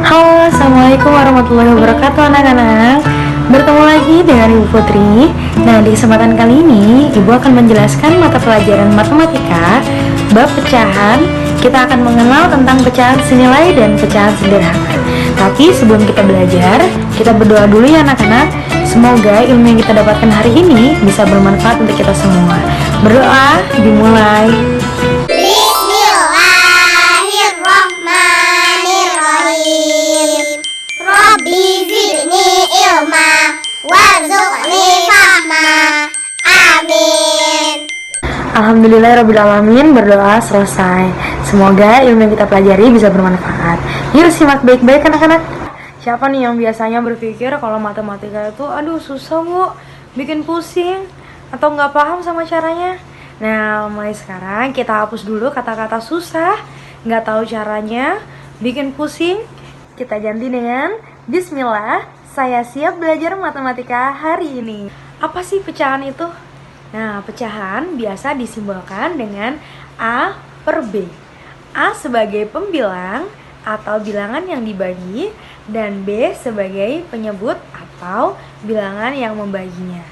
Halo, assalamualaikum warahmatullahi wabarakatuh anak-anak. Bertemu lagi dengan Ibu Putri. Nah, di kesempatan kali ini Ibu akan menjelaskan mata pelajaran matematika bab pecahan. Kita akan mengenal tentang pecahan senilai dan pecahan sederhana. Tapi sebelum kita belajar, kita berdoa dulu ya anak-anak. Semoga ilmu yang kita dapatkan hari ini bisa bermanfaat untuk kita semua. Berdoa dimulai. Bismillahirrahmanirrahim. Rabbi zidni ilma warzuqni fahma. Amin. Alhamdulillahirrabbilalamin, berdoa selesai. Semoga ilmu yang kita pelajari bisa bermanfaat. Yuk simak baik-baik anak-anak. Siapa nih yang biasanya berpikir kalau matematika itu aduh susah bu, bikin pusing atau nggak paham sama caranya? Nah, mulai sekarang kita hapus dulu kata-kata susah, nggak tahu caranya, bikin pusing. Kita ganti dengan Bismillah, saya siap belajar matematika hari ini. Apa sih pecahan itu? Nah, pecahan biasa disimbolkan dengan A per B. A sebagai pembilang atau bilangan yang dibagi, dan B sebagai penyebut atau bilangan yang membaginya.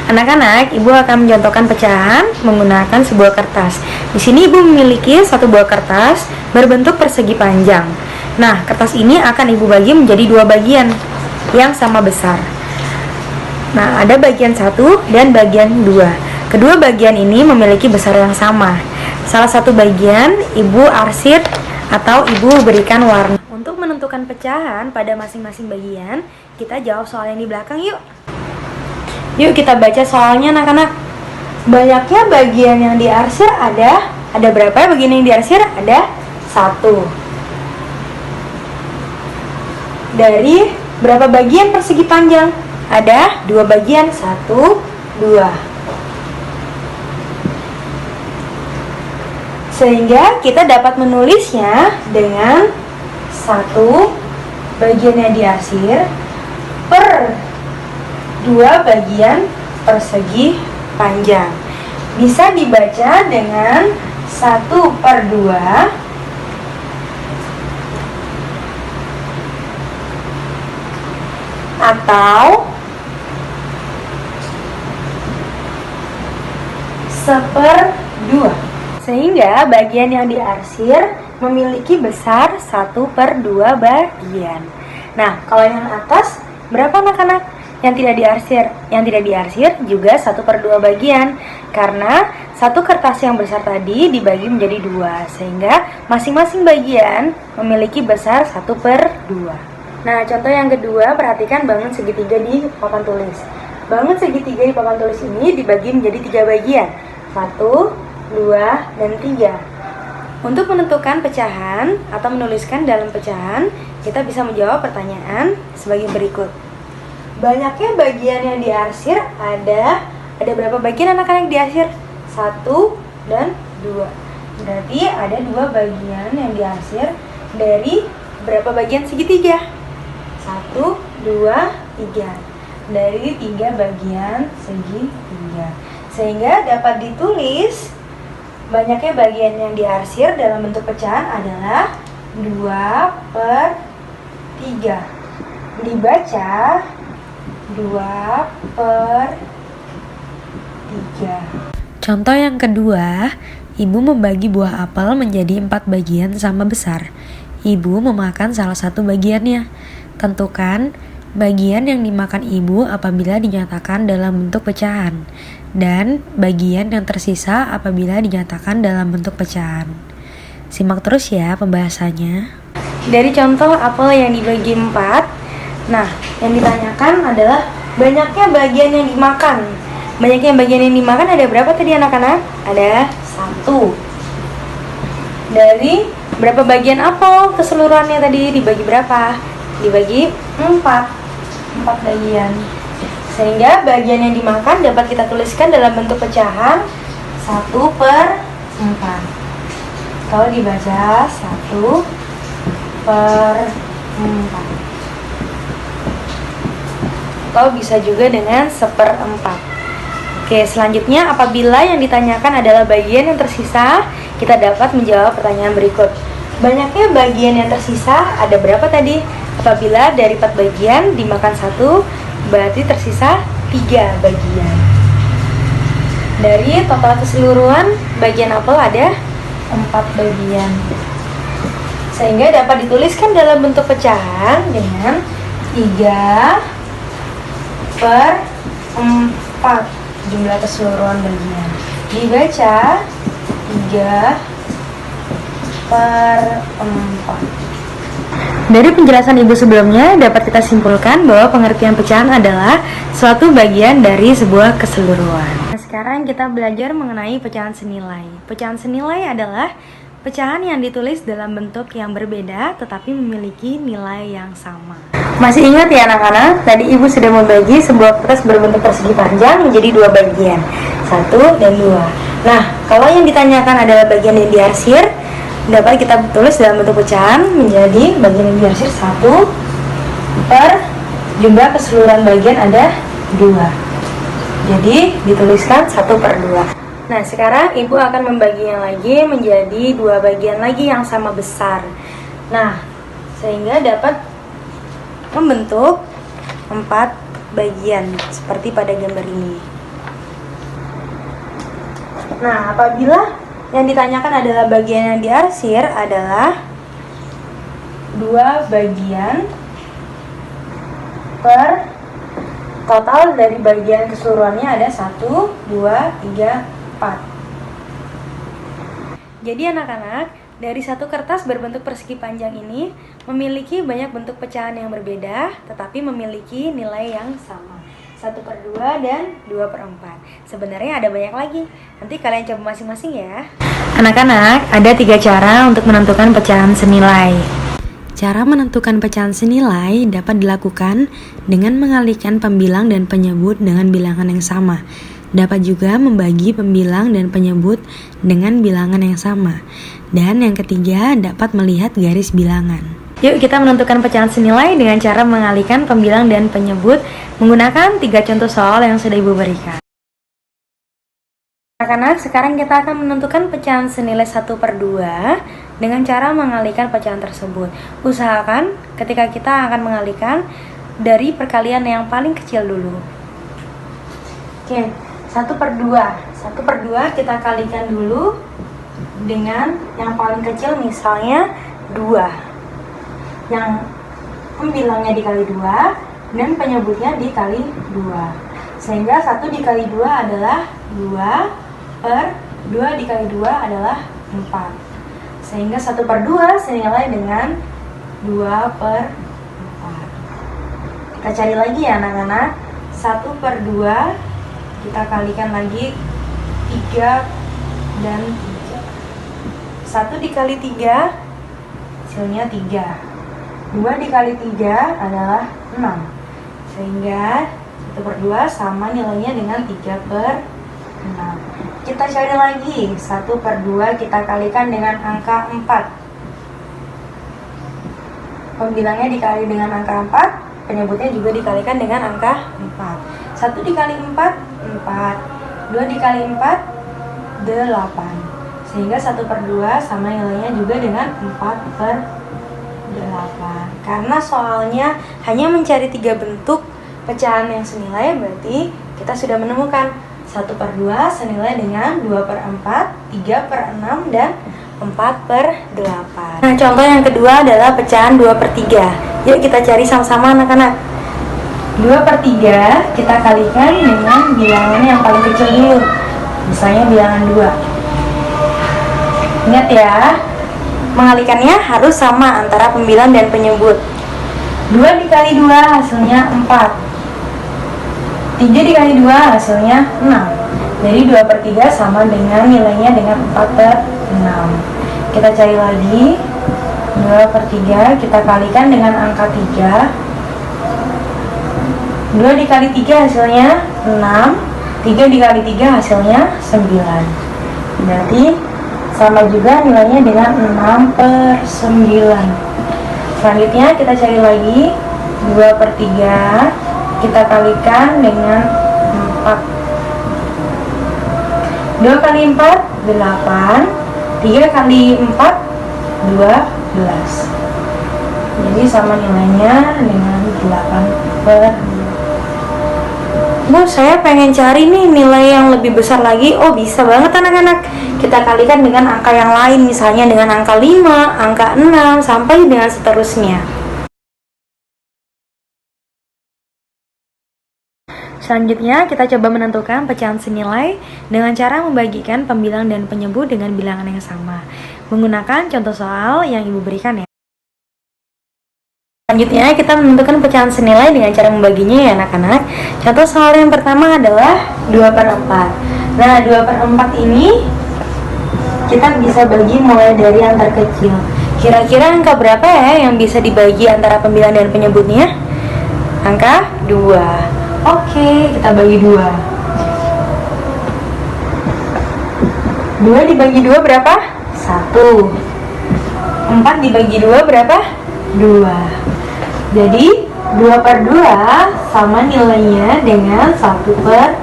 Anak-anak, Ibu akan mencontohkan pecahan menggunakan sebuah kertas. Di sini Ibu memiliki satu buah kertas berbentuk persegi panjang. Nah, kertas ini akan Ibu bagi menjadi dua bagian yang sama besar. Nah, ada bagian 1 dan bagian 2. Kedua bagian ini memiliki besar yang sama. Salah satu bagian Ibu arsir atau Ibu berikan warna. Untuk menentukan pecahan pada masing-masing bagian, kita jawab soal yang di belakang yuk. Yuk kita baca soalnya anak-anak. Banyaknya bagian yang diarsir ada berapa ya bagian yang diarsir? Ada 1. Dari berapa bagian persegi panjang? Ada 2 bagian, 1, 2. Sehingga kita dapat menulisnya dengan 1 bagian yang diarsir per 2 bagian persegi panjang. Bisa dibaca dengan 1 per 2 atau 1/2. Sehingga bagian yang diarsir memiliki besar 1 per 2 bagian. Nah, kalau yang atas berapa anak-anak? Yang tidak diarsir. Yang tidak diarsir juga 1 per 2 bagian. Karena satu kertas yang besar tadi dibagi menjadi 2. Sehingga masing-masing bagian memiliki besar 1 per 2. Nah, contoh yang kedua, perhatikan bangun segitiga di papan tulis. Bangun segitiga di papan tulis ini dibagi menjadi 3 bagian. 1, 2, dan 3. Untuk menentukan pecahan atau menuliskan dalam pecahan, kita bisa menjawab pertanyaan sebagai berikut. Banyaknya bagian yang diarsir ada berapa bagian anak-anak yang diarsir? 1 dan 2. Berarti ada 2 bagian yang diarsir dari berapa bagian segitiga? 1, 2, 3. Dari 3 bagian segitiga. Sehingga dapat ditulis banyaknya bagian yang diarsir dalam bentuk pecahan adalah 2 per 3. Dibaca 2 per 3. Contoh yang kedua, Ibu membagi buah apel menjadi 4 bagian sama besar. Ibu memakan salah satu bagiannya. Tentukan bagian yang dimakan Ibu apabila dinyatakan dalam bentuk pecahan, dan bagian yang tersisa apabila dinyatakan dalam bentuk pecahan. Simak terus ya pembahasannya. Dari contoh apel yang dibagi 4, nah yang ditanyakan adalah banyaknya bagian yang dimakan. Banyaknya bagian yang dimakan ada berapa tadi anak-anak? Ada 1. Dari berapa bagian apel keseluruhannya tadi dibagi berapa? Dibagi 4 bagian. Sehingga bagian yang dimakan dapat kita tuliskan dalam bentuk pecahan 1 per 4. Kalau dibaca 1 per 4. Atau bisa juga dengan 1/4. Oke, selanjutnya apabila yang ditanyakan adalah bagian yang tersisa, kita dapat menjawab pertanyaan berikut. Banyaknya bagian yang tersisa ada berapa tadi? Apabila dari 4 bagian dimakan 1, berarti tersisa 3 bagian. Dari total keseluruhan bagian apel ada 4 bagian. Sehingga dapat dituliskan dalam bentuk pecahan dengan 3 per 4 jumlah keseluruhan bagian. Dibaca 3 per 4. Dari penjelasan ibu sebelumnya dapat kita simpulkan bahwa pengertian pecahan adalah suatu bagian dari sebuah keseluruhan. Nah, sekarang kita belajar mengenai pecahan senilai. Pecahan senilai adalah pecahan yang ditulis dalam bentuk yang berbeda tetapi memiliki nilai yang sama. Masih ingat ya anak-anak? Tadi ibu sudah membagi sebuah kertas berbentuk persegi panjang menjadi 2 bagian, 1 dan 2. Nah, kalau yang ditanyakan adalah bagian yang diarsir, dapat kita tulis dalam bentuk pecahan menjadi bagian yang diarsir 1 per jumlah keseluruhan bagian ada 2. Jadi dituliskan 1 per 2. Nah, sekarang ibu akan membaginya lagi menjadi 2 bagian lagi yang sama besar. Nah, sehingga dapat membentuk 4 bagian seperti pada gambar ini. Nah, apabila yang ditanyakan adalah bagian yang diarsir adalah 2 bagian per total dari bagian keseluruhannya ada 1, 2, 3, 4. Jadi anak-anak, dari satu kertas berbentuk persegi panjang ini memiliki banyak bentuk pecahan yang berbeda tetapi memiliki nilai yang sama, 1 per 2 dan 2 per 4. Sebenarnya ada banyak lagi, nanti kalian coba masing-masing ya. Anak-anak, ada 3 cara untuk menentukan pecahan senilai. Cara menentukan pecahan senilai dapat dilakukan dengan mengalihkan pembilang dan penyebut dengan bilangan yang sama. Dapat juga membagi pembilang dan penyebut dengan bilangan yang sama. Dan yang ketiga, dapat melihat garis bilangan. Yuk kita menentukan pecahan senilai dengan cara mengalihkan pembilang dan penyebut menggunakan 3 contoh soal yang sudah ibu berikan. Anak-anak, sekarang kita akan menentukan pecahan senilai 1 per 2 dengan cara mengalihkan pecahan tersebut. Usahakan ketika kita akan mengalihkan dari perkalian yang paling kecil dulu. Oke, 1 per 2. 1 per 2 kita kalikan dulu dengan yang paling kecil, misalnya 2. Yang pembilangnya dikali 2 dan penyebutnya dikali 2. Sehingga 1 dikali 2 adalah 2 per 2 dikali 2 adalah 4. Sehingga 1 per 2 senilai dengan 2 per 4. Kita cari lagi ya anak-anak. 1 per 2 kita kalikan lagi 3 dan 3. 1 dikali 3 hasilnya 3. 2 dikali 3 adalah 6. Sehingga 1 per 2 sama nilainya dengan 3 per 6. Kita cari lagi. 1 per 2 kita kalikan dengan angka 4. Pembilangnya dikali dengan angka 4, penyebutnya juga dikalikan dengan angka 4. 1 dikali 4, 4. 2 dikali 4, 8. Sehingga 1 per 2 sama nilainya juga dengan 4 per 8. Karena soalnya hanya mencari 3 bentuk pecahan yang senilai, berarti kita sudah menemukan 1 per 2 senilai dengan 2 per 4, 3 per 6, dan 4 per 8. Nah, contoh yang kedua adalah pecahan 2 per 3. Yuk kita cari sama-sama anak-anak. 2 per 3 kita kalikan dengan bilangan yang paling kecil dulu. Misalnya bilangan 2. Ingat ya, mengalihkannya harus sama antara pembilang dan penyebut. 2 dikali 2 hasilnya 4. 3 dikali 2 hasilnya 6. Jadi 2 per 3 sama dengan nilainya dengan 4 per 6. Kita cari lagi. 2 per 3 kita kalikan dengan angka 3. 2 dikali 3 hasilnya 6. 3 dikali 3 hasilnya 9. Berarti sama juga nilainya dengan 6 per 9. Selanjutnya kita cari lagi. 2 per 3 kita kalikan dengan 4. 2 kali 4, 8. 3 kali 4, 12. Jadi sama nilainya dengan 8/2. Bu, saya pengen cari nih nilai yang lebih besar lagi. Oh, bisa banget anak-anak. Kita kalikan dengan angka yang lain, misalnya dengan angka 5, angka 6, sampai dengan seterusnya. Selanjutnya, kita coba menentukan pecahan senilai dengan cara membagikan pembilang dan penyebut dengan bilangan yang sama. Menggunakan contoh soal yang Ibu berikan ya. Selanjutnya, kita menentukan pecahan senilai dengan cara membaginya ya anak-anak. Contoh soal yang pertama adalah 2/4. Nah, 2/4 ini kita bisa bagi mulai dari yang terkecil. Kira-kira angka berapa ya yang bisa dibagi antara pembilang dan penyebutnya? Angka 2. Oke, kita bagi 2. 2 dibagi 2 berapa? 1. 4 dibagi 2 berapa? 2. Jadi 2/2 sama nilainya dengan 1/2.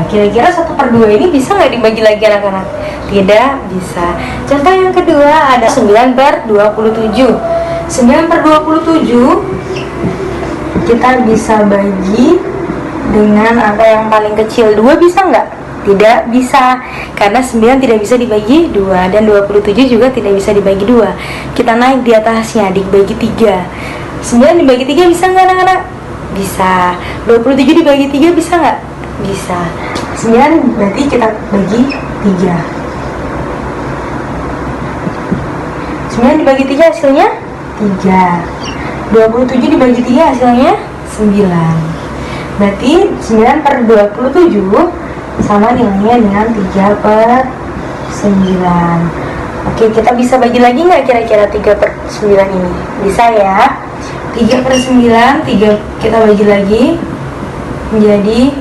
Kira-kira 1/2 ini bisa nggak dibagi lagi anak-anak? Tidak bisa. Contoh yang kedua ada 9/27. 9/27 kita bisa bagi dengan angka yang paling kecil. 2 bisa nggak? Tidak bisa, karena 9 tidak bisa dibagi 2 dan 27 juga tidak bisa dibagi 2. Kita naik di atasnya, dibagi 3. 9 dibagi 3 bisa nggak anak-anak? Bisa. 27 dibagi 3 bisa nggak? Bisa. 9 berarti kita bagi 3. 9 dibagi 3 hasilnya 3. 27 dibagi 3 hasilnya 9. Berarti 9/27 sama nilainya dengan 3/9. Oke, kita bisa bagi lagi nggak kira-kira 3/9 ini? Bisa ya. 3/9, kita bagi lagi menjadi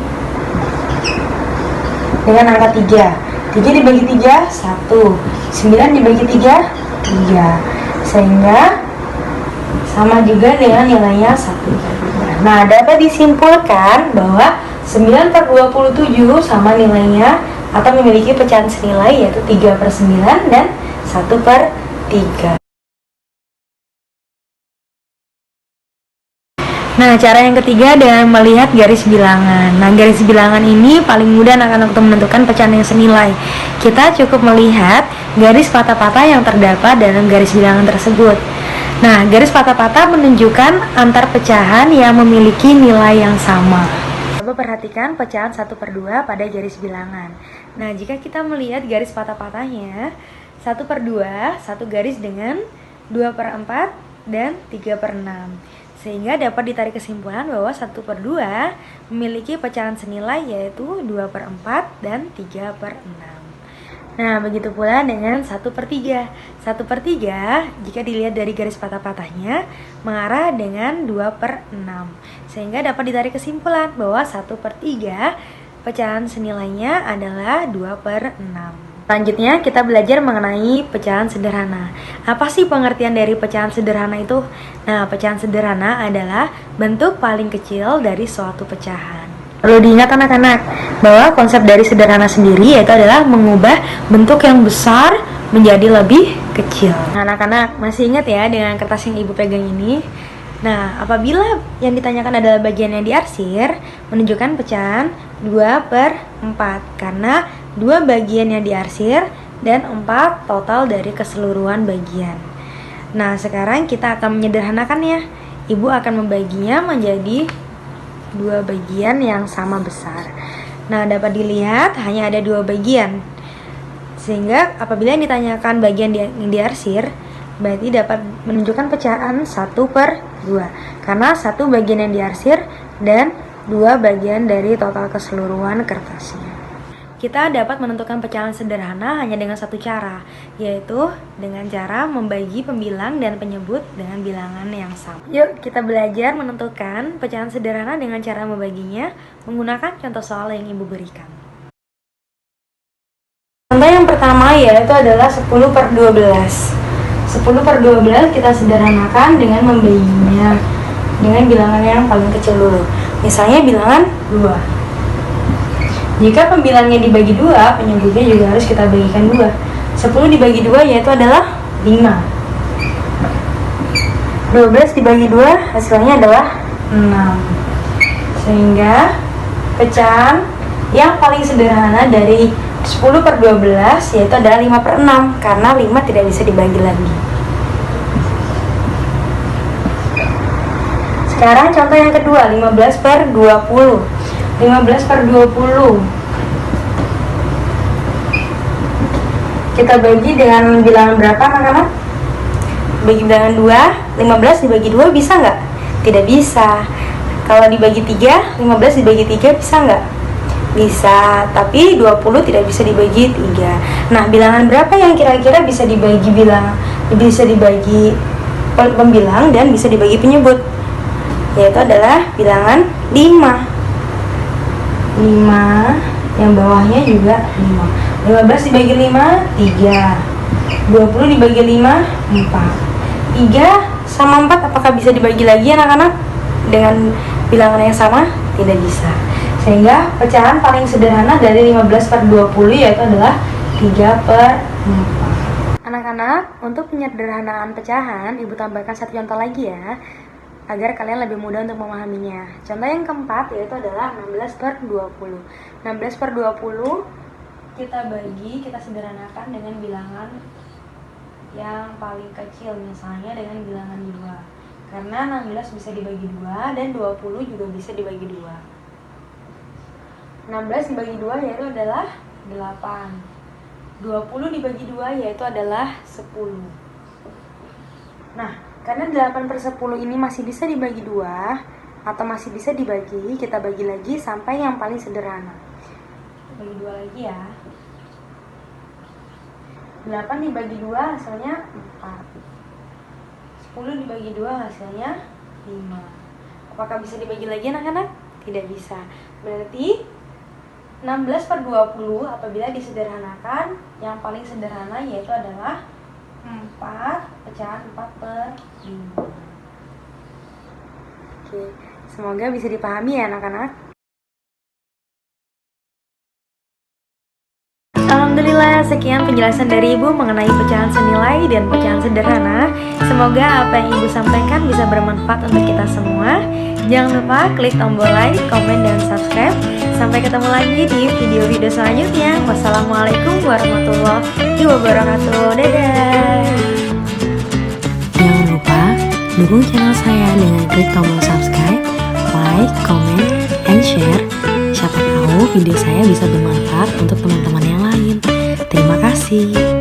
dengan angka 3. 3 dibagi 3, 1. 9 dibagi 3, 3. Sehingga sama juga dengan nilainya 1/3. Nah, dapat disimpulkan bahwa 9/27 sama nilainya atau memiliki pecahan senilai yaitu 3/9 dan 1/3. Nah, cara yang ketiga dengan melihat garis bilangan. Nah, garis bilangan ini paling mudah anak-anak untuk menentukan pecahan yang senilai. Kita cukup melihat garis patah-patah yang terdapat dalam garis bilangan tersebut. Nah, garis patah-patah menunjukkan antar pecahan yang memiliki nilai yang sama. Coba perhatikan pecahan 1/2 pada garis bilangan. Nah, jika kita melihat garis patah-patahnya 1/2, satu garis dengan 2/4 dan 3/6. Sehingga dapat ditarik kesimpulan bahwa 1/2 memiliki pecahan senilai yaitu 2/4 dan 3/6. Nah, begitu pula dengan 1/3. 1/3 jika dilihat dari garis patah-patahnya mengarah dengan 2/6. Sehingga dapat ditarik kesimpulan bahwa 1/3 pecahan senilainya adalah 2/6. Selanjutnya kita belajar mengenai pecahan sederhana. Apa sih pengertian dari pecahan sederhana itu? Nah, pecahan sederhana adalah bentuk paling kecil dari suatu pecahan. Perlu diingat anak-anak bahwa konsep dari sederhana sendiri yaitu adalah mengubah bentuk yang besar menjadi lebih kecil. Nah, anak-anak masih ingat ya dengan kertas yang Ibu pegang ini? Nah, apabila yang ditanyakan adalah bagian yang diarsir, menunjukkan pecahan 2/4 karena 2 bagian yang diarsir dan 4 total dari keseluruhan bagian. Nah, sekarang kita akan menyederhanakannya. Ibu akan membaginya menjadi 2 bagian yang sama besar. Nah, dapat dilihat hanya ada 2 bagian. Sehingga apabila yang ditanyakan bagian yang diarsir, berarti dapat menunjukkan pecahan 1/2 karena 1 bagian yang diarsir dan 2 bagian dari total keseluruhan kertasnya. Kita dapat menentukan pecahan sederhana hanya dengan satu cara, yaitu dengan cara membagi pembilang dan penyebut dengan bilangan yang sama. Yuk, kita belajar menentukan pecahan sederhana dengan cara membaginya menggunakan contoh soal yang Ibu berikan. Contoh yang pertama yaitu adalah 10/12. 10/12 kita sederhanakan dengan membaginya dengan bilangan yang paling kecil dulu. Misalnya bilangan 2. Jika pembilangnya dibagi 2, penyebutnya juga harus kita bagikan 2. 10 dibagi 2 yaitu adalah 5. 12 dibagi 2 hasilnya adalah 6. Sehingga pecahan yang paling sederhana dari 10/12 yaitu adalah 5/6, karena 5 tidak bisa dibagi lagi. Sekarang contoh yang kedua, 15/20. 15/20 kita bagi dengan bilangan berapa anak-anak? Bagi bilangan 2, 15 dibagi 2 bisa nggak? Tidak bisa. Kalau dibagi 3, 15 dibagi 3 bisa nggak? Bisa, tapi 20 tidak bisa dibagi 3. Nah, bilangan berapa yang kira-kira bisa dibagi pembilang dan bisa dibagi penyebut? Yaitu adalah bilangan 5. 5, yang bawahnya juga 5. 15 dibagi 5, 3. 20 dibagi 5, 4. 3 sama 4 apakah bisa dibagi lagi anak-anak dengan bilangan yang sama? Tidak bisa. Sehingga pecahan paling sederhana dari 15/20 yaitu adalah 3/4. Anak-anak, untuk penyederhanaan pecahan, Ibu tambahkan satu contoh lagi ya, agar kalian lebih mudah untuk memahaminya. Contoh yang keempat yaitu adalah 16/20. 16/20 kita sederhanakan dengan bilangan yang paling kecil, misalnya dengan bilangan 2. Karena 16 bisa dibagi 2 dan 20 juga bisa dibagi 2. 16 dibagi 2 yaitu adalah 8. 20 dibagi 2 yaitu adalah 10. Nah, karena 8/10 ini masih bisa dibagi 2 atau masih bisa dibagi, kita bagi lagi sampai yang paling sederhana. Bagi 2 lagi ya. 8 dibagi 2 hasilnya 4. 10 dibagi 2 hasilnya 5. Apakah bisa dibagi lagi anak-anak? Tidak bisa. Berarti 16/20 apabila disederhanakan, yang paling sederhana yaitu adalah 4, pecahan 4/5. Oke, semoga bisa dipahami ya anak-anak. Alhamdulillah, sekian penjelasan dari Ibu mengenai pecahan senilai dan pecahan sederhana. Semoga apa yang Ibu sampaikan bisa bermanfaat untuk kita semua. Jangan lupa klik tombol like, komen, dan subscribe. Sampai ketemu lagi di video-video selanjutnya. Wassalamualaikum warahmatullahi wabarakatuh. Dadah. Jangan lupa dukung channel saya dengan klik tombol subscribe, like, comment, and share. Siapa tahu video saya bisa bermanfaat untuk teman-teman yang lain. Terima kasih.